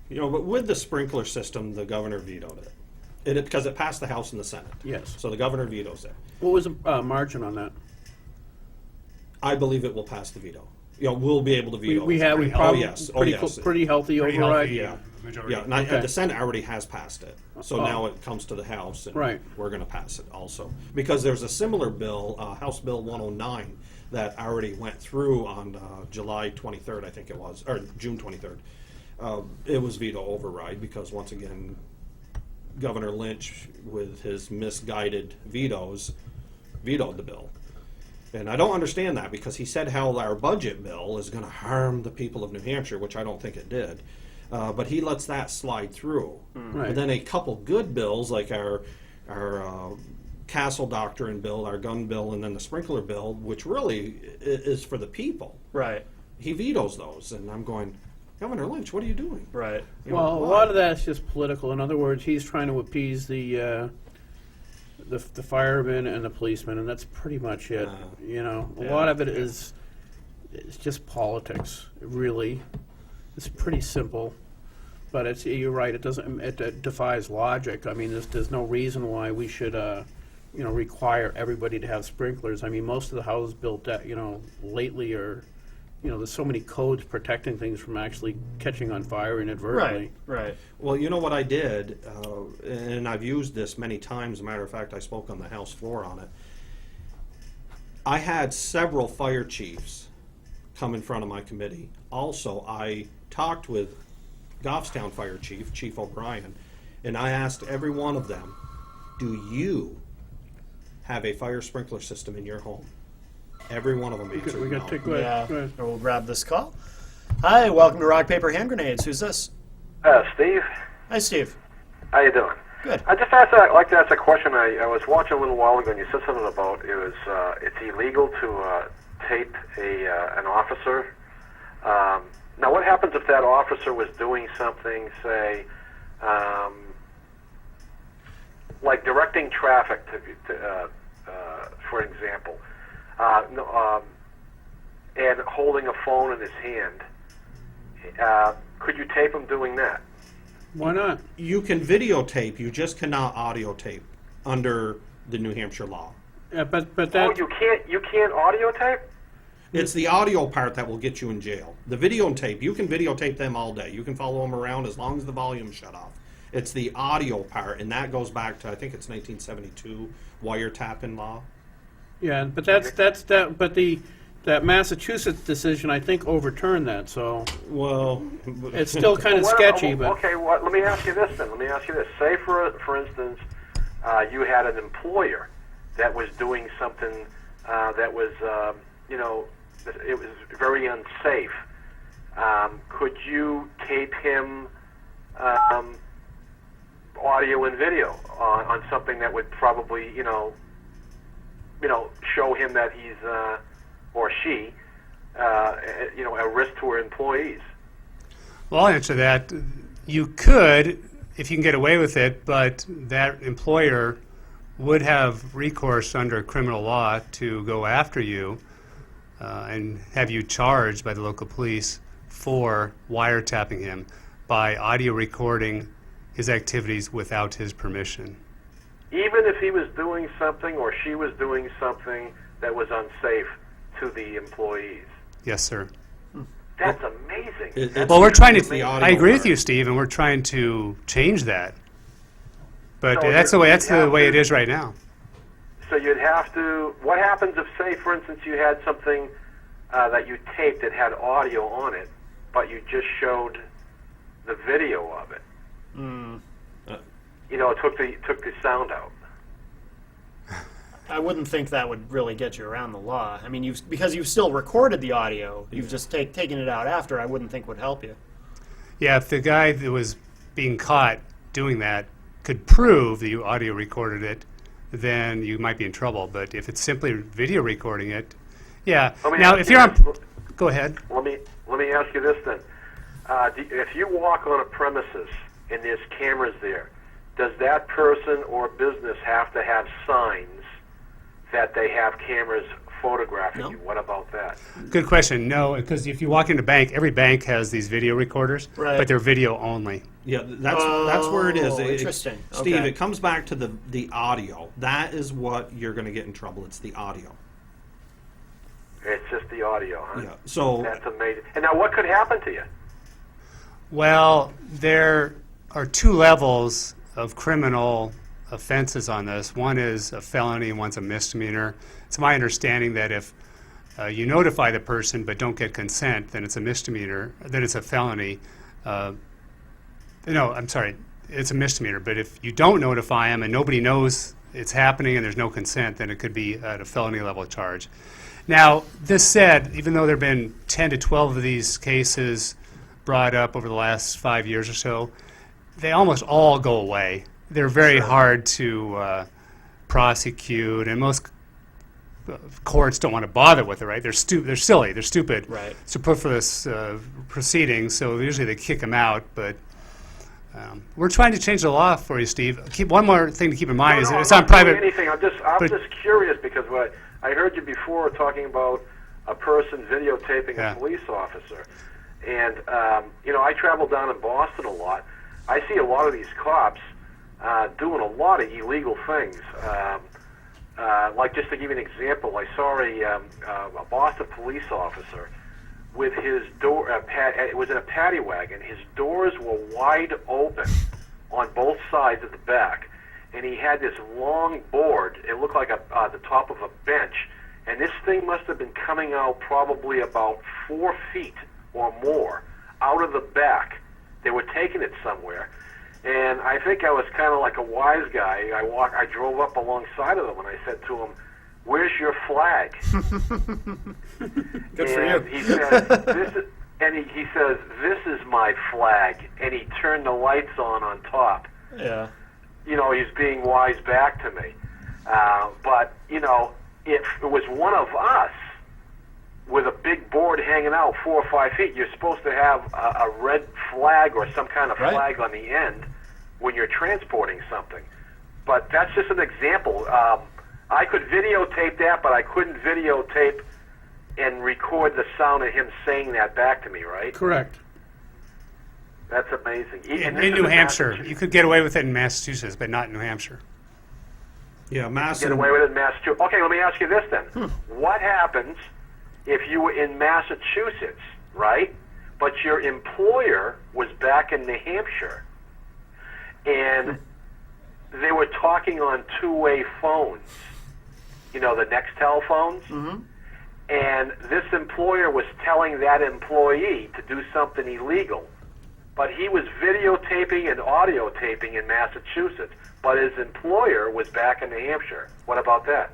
You know, but with the sprinkler system, the governor vetoed it. Because it passed the House and the Senate. Yes. So the governor vetoes it. What was the margin on that? I believe it will pass the veto. You know, we'll be able to veto We it. have we Oh, probably yes. Oh, pretty yes. pretty healthy Pretty override. healthy Yeah. majority. Yeah, and Okay. the Senate already has passed it. So Oh. now it comes to the House, and Right. we're going to pass it also. Because there's a similar bill, House Bill 109, that already went through on July 23rd, I think it was, or June 23rd. It was veto override because, once again, Governor Lynch, with his misguided vetoes, vetoed the bill. And I don't understand that because he said how our budget bill is going to harm the people of New Hampshire, which I don't think it did. But he lets that slide through. Right. And then a couple good bills like our Castle Doctrine bill, our gun bill, and then the sprinkler bill, which really is for the people. Right. He vetoes those, and I'm going, Governor Lynch, what are you doing? Right. You know, Well, a why? lot of that's just political. In other words, he's trying to appease the firemen and the policemen, and that's pretty much it. You know, a Yeah. lot of it is it's just politics. Really, it's pretty simple. But you're right. It defies logic. I mean, there's no reason why we should require everybody to have sprinklers. I mean, most of the houses built lately are. There's so many codes protecting things from actually catching on fire inadvertently. Right. Right. Well, you know what I did, and I've used this many times. As a matter of fact, I spoke on the House floor on it. I had several fire chiefs come in front of my committee. Also, I talked with Goffstown Fire Chief, Chief O'Brien, and I asked every one of them, do you have a fire sprinkler system in your home? Every one of them answered We got no. to go ahead. Go Yeah, ahead. we'll grab this call. Hi, welcome to Rock, Paper, Hand Grenades. Who's this? Steve, Hi, Steve. how you doing? Good. I'd like to ask a question. I was watching a little while ago, and you said something about it's illegal to tape an officer. Now, what happens if that officer was doing something, say, like directing traffic, for example, and holding a phone in his hand? Could you tape him doing that? Why not? You can videotape, you just cannot audio tape under the New Hampshire law. But Oh, that, you can't audio tape? It's the audio part that will get you in jail. The videotape, you can videotape them all day. You can follow them around as long as the volume's shut off. It's the audio part, and that goes back to, I think it's 1972 wiretapping law. yeah, but but that Massachusetts decision, I think, overturned that, so Well, it's still kind of Well, sketchy, but okay, well, let me ask you this then. Say, for instance, you had an employer that was doing something that was, it was very unsafe. Could you tape him audio and video on something that would probably, show him that he's or she, a risk to her employees? Well, I'll answer that. You could, if you can get away with it, but that employer would have recourse under criminal law to go after you and have you charged by the local police for wiretapping him by audio recording his activities without his permission. Even if he was doing something or she was doing something that was unsafe to the employees. Yes, sir. That's amazing. Well, we're trying It's the to. audio I agree with part. you, Steve, and we're trying to change that. But So that's the you'd way. That's the have way to- it is right now. So you'd have to. What happens if, say, for instance, you had something that you taped that had audio on it, but you just showed the video of it? Took the sound out. I wouldn't think that would really get you around the law. I mean, because you've still recorded the audio, you've just taken it out after. I wouldn't think would help you. Yeah, if the guy that was being caught doing that could prove that you audio recorded it, then you might be in trouble. But if it's simply video recording it, yeah. Let me Now, ask if you you're on, this. go ahead. Let me ask you this then. If you walk on a premises and there's cameras there, does that person or business have to have signs that they have cameras photographing No. you? What about that? Good question. No, because if you walk into a bank, every bank has these video recorders, Right. but they're video only. Yeah, that's where it is. Oh, interesting. Steve, Okay. it comes back to the audio. That is what you're going to get in trouble. It's the audio. It's just the audio, huh? Yeah. So That's amazing. And now, what could happen to you? Well, there are two levels of criminal offenses on this. One is a felony and one's a misdemeanor. It's my understanding that if you notify the person but don't get consent, then it's a misdemeanor, then it's a felony. No, I'm sorry, it's a misdemeanor. But if you don't notify them and nobody knows it's happening and there's no consent, then it could be at a felony level charge. Now, this said, even though there have been 10 to 12 of these cases brought up over the last 5 years or so, they almost all go away. They're very hard to prosecute, and most courts don't want to bother with it, right? They're silly, they're stupid. Right. Superfluous proceedings, so usually they kick them out, but we're trying to change the law for you, Steve. One more thing to keep in mind is No, it's I'm on not doing private. anything. I'm but- just curious because I heard you before talking about a person videotaping Yeah. a police officer, and I travel down in Boston a lot. I see a lot of these cops doing a lot of illegal things. Like, just to give you an example, I saw a Boston police officer with his door. It was in a paddy wagon. His doors were wide open on both sides of the back, and he had this long board. It looked like the top of a bench, and this thing must have been coming out probably about 4 feet or more out of the back. They were taking it somewhere, And I think I was kind of like a wise guy. I drove up alongside of him and I said to him, "Where's your flag?" Good for and you. he said, he says, "This is my flag." And he turned the lights on top. Yeah. You know, he's being wise back to me. But, you know, if it was one of us with a big board hanging out 4 or 5 feet, you're supposed to have a red flag or some kind of Right. flag on the end when you're transporting something. But that's just an example. I could videotape that, but I couldn't videotape and record the sound of him saying that back to me, right? Correct. That's amazing. And In this is New Hampshire, Massachusetts. you could get away with it in Massachusetts, but not in New Hampshire. Yeah, Mass. Get and- away with it in Massachusetts. Okay, let me ask you this then. What happens if you were in Massachusetts, right? But your employer was back in New Hampshire, and they were talking on two-way phones, you know, the Nextel phones, and this employer was telling that employee to do something illegal, but he was videotaping and audio taping in Massachusetts, but his employer was back in New Hampshire. What about that?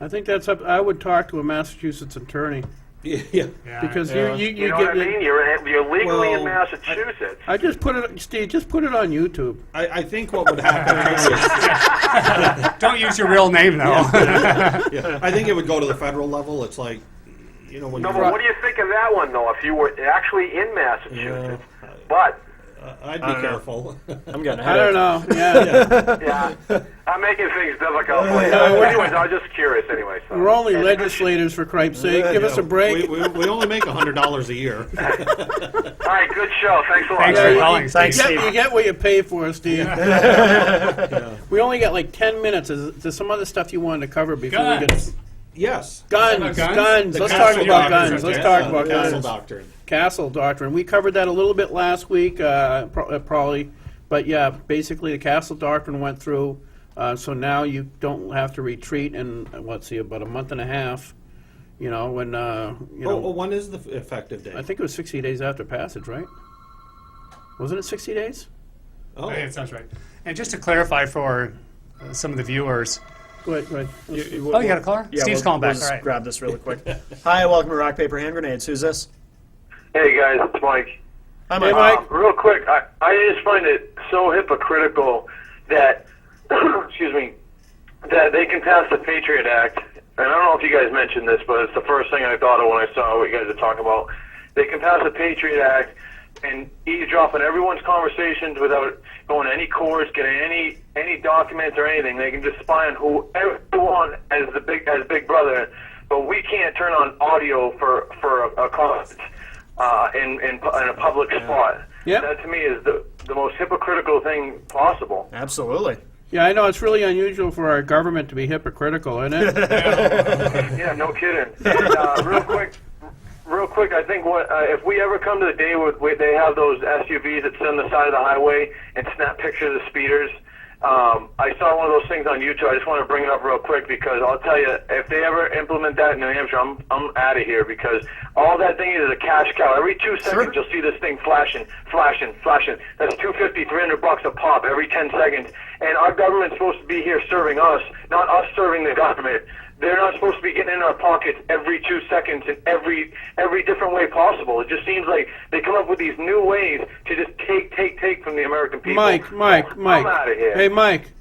I think that's up. I would talk to a Massachusetts attorney Yeah. Yeah, because Yeah. you You know what I get. mean? You're legally in Well, Massachusetts. I just put it, Steve. Just put it on YouTube. I think what would happen is, Don't use your real name, though. yeah, I think it would go to the federal level. It's like, you know, when No, you, but what do you think of that one, though? If you were actually in Massachusetts, but I'd be careful. I'm getting a I don't headache. know. Yeah, yeah, I'm making things difficult for you. No, Anyways, I was just curious. Anyway, so we're only And- legislators for Christ's sake. Give us a break. We only make $100 a year. All right, good show. Thanks a lot. Thanks for you- calling, Thanks, Steve. Steve. You get what you pay for, Steve. We only got like 10 minutes. Is there some other stuff you wanted to cover before we get Guns. Yes. guns? Guns? Guns. The Let's Castle talk about Doctrine. guns. Let's Okay. talk about The Castle guns. Doctrine. Castle Doctrine. We covered that a little bit last week, probably. But yeah, basically the Castle Doctrine went through. So now you don't have to retreat in, about a month and a half. You know, when, When is the effective date? I think it was 60 days after passage, right? Wasn't it 60 days? Oh, I think it sounds right. And just to clarify for some of the viewers, Go ahead, go ahead. oh, you got a caller? Yeah, Steve's we'll, calling we'll back. just All right. grab this really quick. Hi, welcome to Rock, Paper, Hand Grenades. Who's this? Hey guys, it's Mike. Hi, Hey, Mike. Mike. Real quick, I just find it so hypocritical that, excuse me, that they can pass the Patriot Act. And I don't know if you guys mentioned this, but it's the first thing I thought of when I saw what you guys are talking about. They can pass the Patriot Act and eavesdrop on everyone's conversations without going to any courts, getting any documents or anything. They can just spy on whoever they want as Big Brother. But we can't turn on audio for a cause in a public spot. Yep. That to me is the most hypocritical thing possible. Absolutely. Yeah, I know it's really unusual for our government to be hypocritical, isn't it? Yeah, no kidding. And, real quick, I think if we ever come to the day where they have those SUVs that sit on the side of the highway and snap pictures of the speeders. I saw one of those things on YouTube. I just want to bring it up real quick because I'll tell you, if they ever implement that in New Hampshire, I'm out of here because all that thing is a cash cow. Every 2 seconds, you'll see this thing flashing. That's $250, $300 a pop every 10 seconds. And our government's supposed to be here serving us, not us serving the government. They're not supposed to be getting in our pockets every 2 seconds in every different way possible. It just seems like they come up with these new ways to just take from the American people. Mike. I'm out of here. Hey, Mike.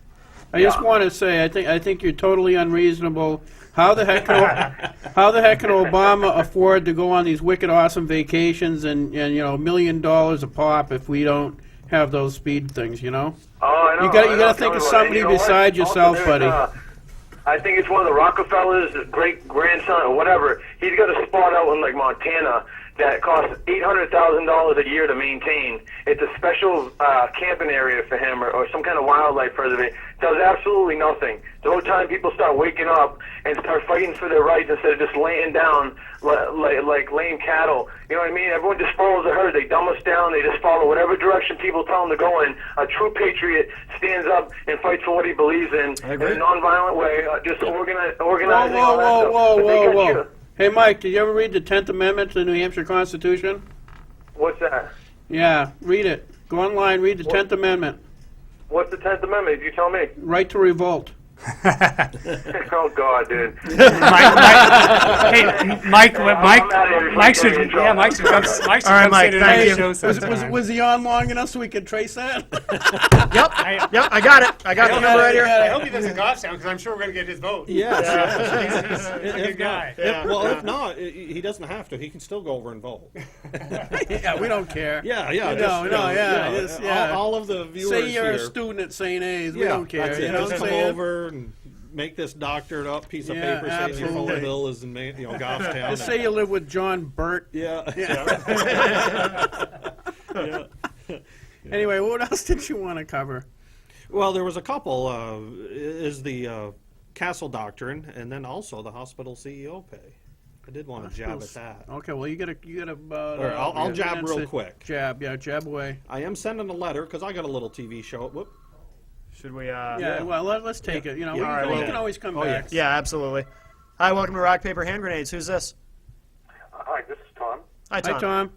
I just Yeah. want to say, I think you're totally unreasonable. How the heck can Obama afford to go on these wicked awesome vacations and $1 million a pop if we don't have those speed things? You know. Oh, I know. You gotta I know. think of Tell me about it. somebody You know what? besides Also, yourself, there's, buddy. I think it's one of the Rockefellers' great grandson or whatever. He's got a spot out in like Montana that costs $800,000 a year to maintain. It's a special camping area for him or some kind of wildlife preservation. Does absolutely nothing. The whole time people start waking up and start fighting for their rights instead of just laying down like lame cattle. You know what I mean? Everyone just follows the herd. They dumb us down. They just follow whatever direction people tell them to go in. A true patriot stands up and fights for what he believes in I agree. in a nonviolent way, just organizing Whoa, all that stuff. But they got whoa. you. Hey, Mike, did you ever read the 10th Amendment to the New Hampshire Constitution? What's that? Yeah, read it. Go online, read the 10th Amendment. What's the 10th Amendment? You tell me. Right to revolt. Oh, God, dude. Mike should come. Mike should come Mike, sit in thank on you. the show sometime. Was he on long enough so we could trace that? Yep, I got it. I got the number right here. I hope he doesn't Goffstown because I'm sure we're going to get his vote. Yes. He's a good guy. If not, he doesn't have to. He can still go over and vote. Yeah, we don't care. Yeah. Just, yeah. All of the viewers Say you're a here. student at St. A's. We Yeah, don't care. that's it. You know Just what I'm come saying? over and make this doctored up piece of Yeah, paper saying your phone absolutely. bill is in Goffstown. Just say you live with John Burt. Yeah. Anyway, what else did you want to cover? Well, there was a couple. Is the Castle Doctrine, and then also the hospital CEO pay. I did want to jab at that. Okay, well, you get about. All right, I'll jab minutes real to- quick. Jab away. I am sending a letter because I got a little TV show. Whoop. Should we? Yeah, well, let's take it. You know, Yeah. we All right, can always come Oh, back. yes. Yeah, absolutely. Hi, welcome to Rock, Paper, Hand Grenades. Who's this? Hi, this is Tom. Hi, Tom. Hi, Tom.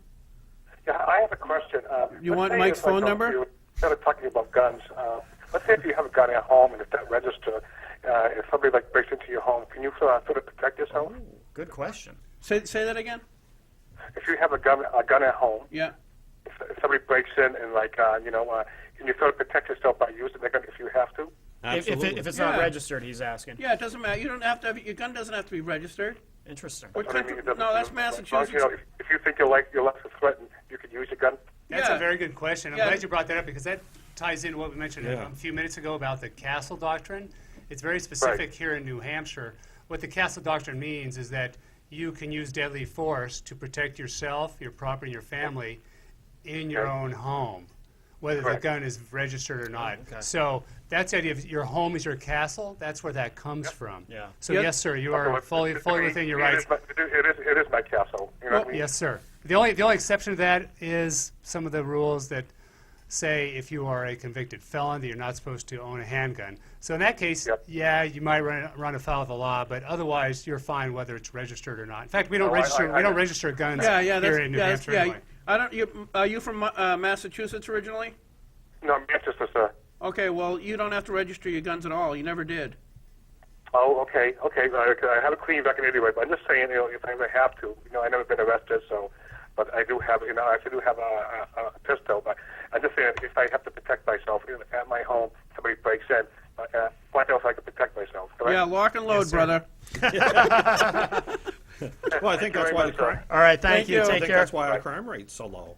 Yeah, I have a question. You let's want say Mike's it's like phone number? You started talking about guns. Let's say if you have a gun at home and it's not registered, if somebody like breaks into your home, can you sort of protect yourself? Good question. Say that again. If you have a gun at home, Yeah. if somebody breaks in and can you sort of protect yourself by using the gun if you have to? Absolutely. If it's Yeah. not registered, he's asking. Yeah, it doesn't matter. You don't have to have your gun doesn't have to be registered. Interesting. What But I country? mean, it doesn't- No, that's as long as, Massachusetts. if you think your life is threatened, you could use your gun. That's Yeah. a very good question. I'm Yeah. glad you brought that up because that ties into what we mentioned Yeah. a few minutes ago about the Castle Doctrine. It's very specific Right. here in New Hampshire. What the Castle Doctrine means is that you can use deadly force to protect yourself, your property, and your family in your Okay. own home, whether the Correct. gun is registered or not. Okay. So that's the idea of your home is your castle. That's where that comes from. Yeah. So Yep. yes, sir, you Okay, are well, fully within your rights. It is my castle. You know what I mean? Yes, sir. The only exception to that is some of the rules that say if you are a convicted felon that you're not supposed to own a handgun. So in that case, Yep. yeah, you might run afoul of the law, but otherwise you're fine whether it's registered or not. In fact, we don't Oh, register guns Yeah, here in New Hampshire anyway. I don't. Are you from Massachusetts originally? No, Manchester, sir. Okay, well, you don't have to register your guns at all. You never did. Oh, okay. I have a clean record anyway, but I'm just saying, if I ever have to, I've never been arrested, so, but I do have, I actually do have a pistol, but I'm just saying, if I have to protect myself at my home, somebody breaks in, find out if I can protect myself. Correct? Yeah, lock and load, Yes, sir. brother. Well, I think that's why the crime. All right, thank you. you. I Take think care. that's why our crime rate's so low.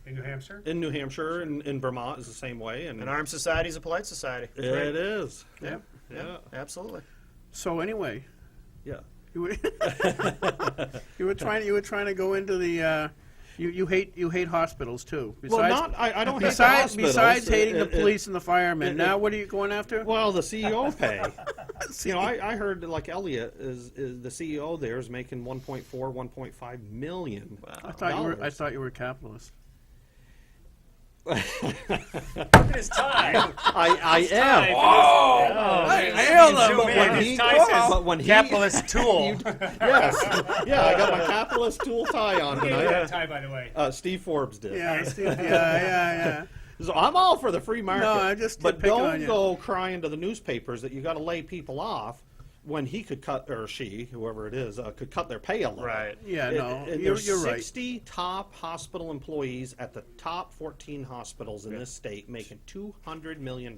In New Hampshire? In New Hampshire and in Vermont is the same way, and An armed society is a polite society. it is. Yeah. Yeah. Absolutely. So anyway, Yeah. you were, you were trying to go into the. You hate hospitals too. Well, I don't hate the Besides, hospitals. besides hating the It- police and the firemen, now what are you going after? Well, the CEO pay. I heard like Elliot is the CEO there is making 1.4, 1.5 million. I thought you were a capitalist. Look at his tie. I am. But when he- Capitalist tool. Yes. Yeah, I got my capitalist tool tie on Who gave you tonight. that tie, by the way? Steve Forbes did. Yeah, yeah. So I'm all for the free market. No, I just but pick on don't you. go crying to the newspapers that you got to lay people off when he could cut, or she, whoever it is, could cut their pay a little. Right. Yeah, no, There's you're right. 60 top hospital employees at the top 14 hospitals in this state making $200 million.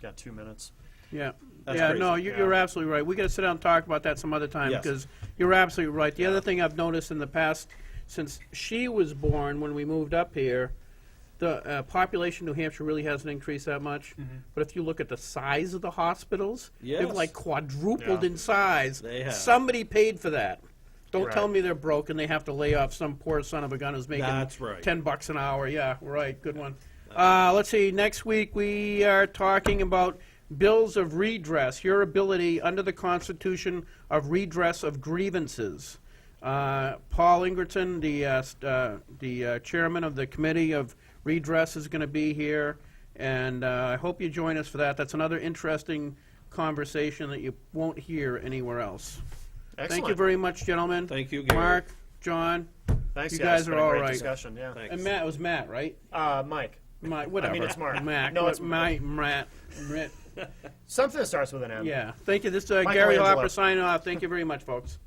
Got 2 minutes. Yeah, That's yeah. crazy. No, you're absolutely right. We got to sit down and talk about that some other time Yes. because you're absolutely right. The other thing I've noticed in the past, since she was born when we moved up here, the population in New Hampshire really hasn't increased that much. But if you look at the size of the hospitals, they've Yes. like quadrupled Yeah. in size. They have. Somebody paid for that. Don't Right. tell me they're broke and they have to lay off some poor son of a gun who's making That's right. $10 an hour. Yeah, right. Good one. Let's see. Next week we are talking about bills of redress, your ability under the Constitution of redress of grievances. Paul Ingerton, the chairman of the Committee of Redress, is going to be here, and I hope you join us for that. That's another interesting conversation that you won't hear anywhere else. Excellent. Thank you very much, gentlemen. Thank you, Gary. Mark, John, Thanks, you guys. guys Been are a all great right. discussion. Yeah. Thanks. and Matt. It was Matt, right? Mike. Whatever. it's Mark. Mac. No, it's Matt. Something that starts with an M. Yeah. Thank you. This is Gary Michelangelo. Hopper signing off. Thank you very much, folks.